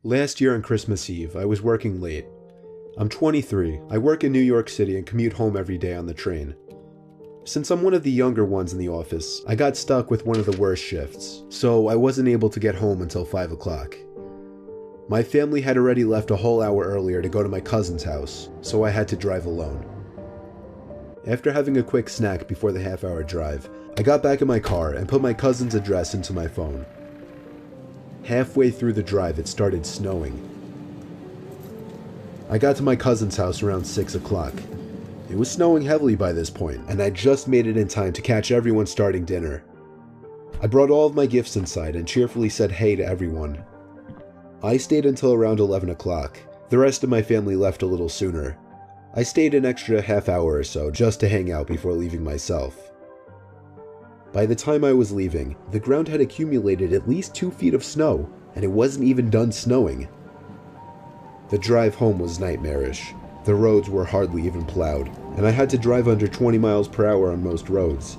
Last year on Christmas Eve, I was working late. I'm 23, I work in New York City and commute home every day on the train. Since I'm one of the younger ones in the office, I got stuck with one of the worst shifts, so I wasn't able to get home until 5 o'clock. My family had already left a whole hour earlier to go to my cousin's house, so I had to drive alone. After having a quick snack before the half-hour drive, I got back in my car and put my cousin's address into my phone. Halfway through the drive, it started snowing. I got to my cousin's house around 6 o'clock. It was snowing heavily by this point, and I just made it in time to catch everyone starting dinner. I brought all of my gifts inside and cheerfully said hey to everyone. I stayed until around 11 o'clock. The rest of my family left a little sooner. I stayed an extra half hour or so just to hang out before leaving myself. By the time I was leaving, the ground had accumulated at least 2 feet of snow, and it wasn't even done snowing. The drive home was nightmarish. The roads were hardly even plowed, and I had to drive under 20 miles per hour on most roads.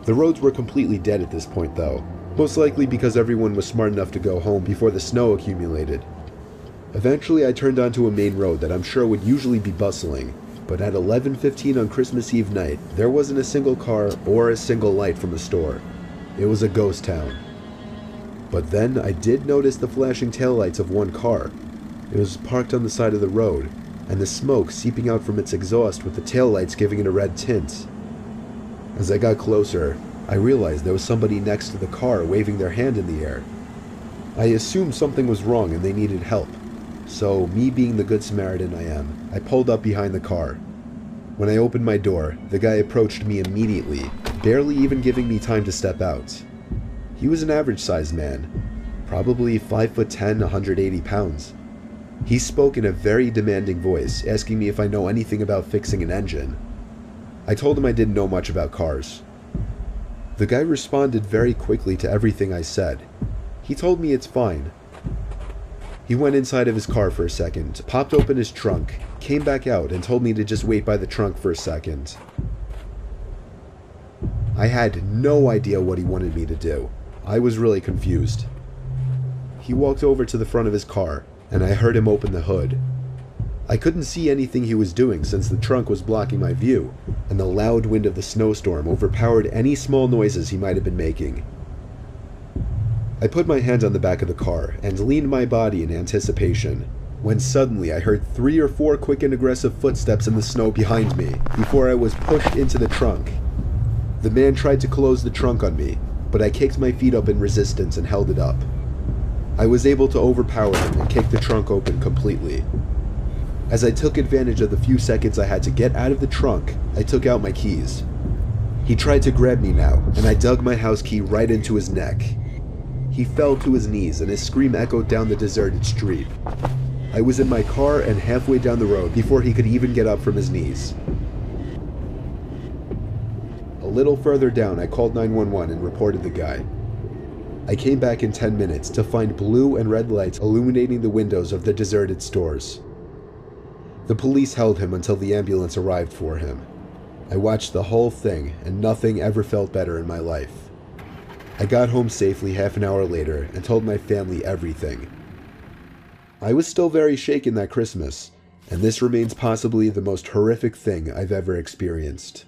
The roads were completely dead at this point though, most likely because everyone was smart enough to go home before the snow accumulated. Eventually I turned onto a main road that I'm sure would usually be bustling, but at 11:15 on Christmas Eve night, there wasn't a single car or a single light from a store. It was a ghost town. But then I did notice the flashing taillights of one car. It was parked on the side of the road, and the smoke seeping out from its exhaust with the taillights giving it a red tint. As I got closer, I realized there was somebody next to the car waving their hand in the air. I assumed something was wrong and they needed help. So, me being the good Samaritan I am, I pulled up behind the car. When I opened my door, the guy approached me immediately, barely even giving me time to step out. He was an average-sized man, probably 5'10", 180 pounds. He spoke in a very demanding voice, asking me if I know anything about fixing an engine. I told him I didn't know much about cars. The guy responded very quickly to everything I said. He told me it's fine. He went inside of his car for a second, popped open his trunk, came back out and told me to just wait by the trunk for a second. I had no idea what he wanted me to do. I was really confused. He walked over to the front of his car, and I heard him open the hood. I couldn't see anything he was doing since the trunk was blocking my view, and the loud wind of the snowstorm overpowered any small noises he might have been making. I put my hand on the back of the car and leaned my body in anticipation, when suddenly I heard 3 or 4 quick and aggressive footsteps in the snow behind me before I was pushed into the trunk. The man tried to close the trunk on me, but I kicked my feet up in resistance and held it up. I was able to overpower him and kick the trunk open completely. As I took advantage of the few seconds I had to get out of the trunk, I took out my keys. He tried to grab me now, and I dug my house key right into his neck. He fell to his knees and his scream echoed down the deserted street. I was in my car and halfway down the road before he could even get up from his knees. A little further down, I called 911 and reported the guy. I came back in 10 minutes to find blue and red lights illuminating the windows of the deserted stores. The police held him until the ambulance arrived for him. I watched the whole thing, and nothing ever felt better in my life. I got home safely half an hour later and told my family everything. I was still very shaken that Christmas, and this remains possibly the most horrific thing I've ever experienced.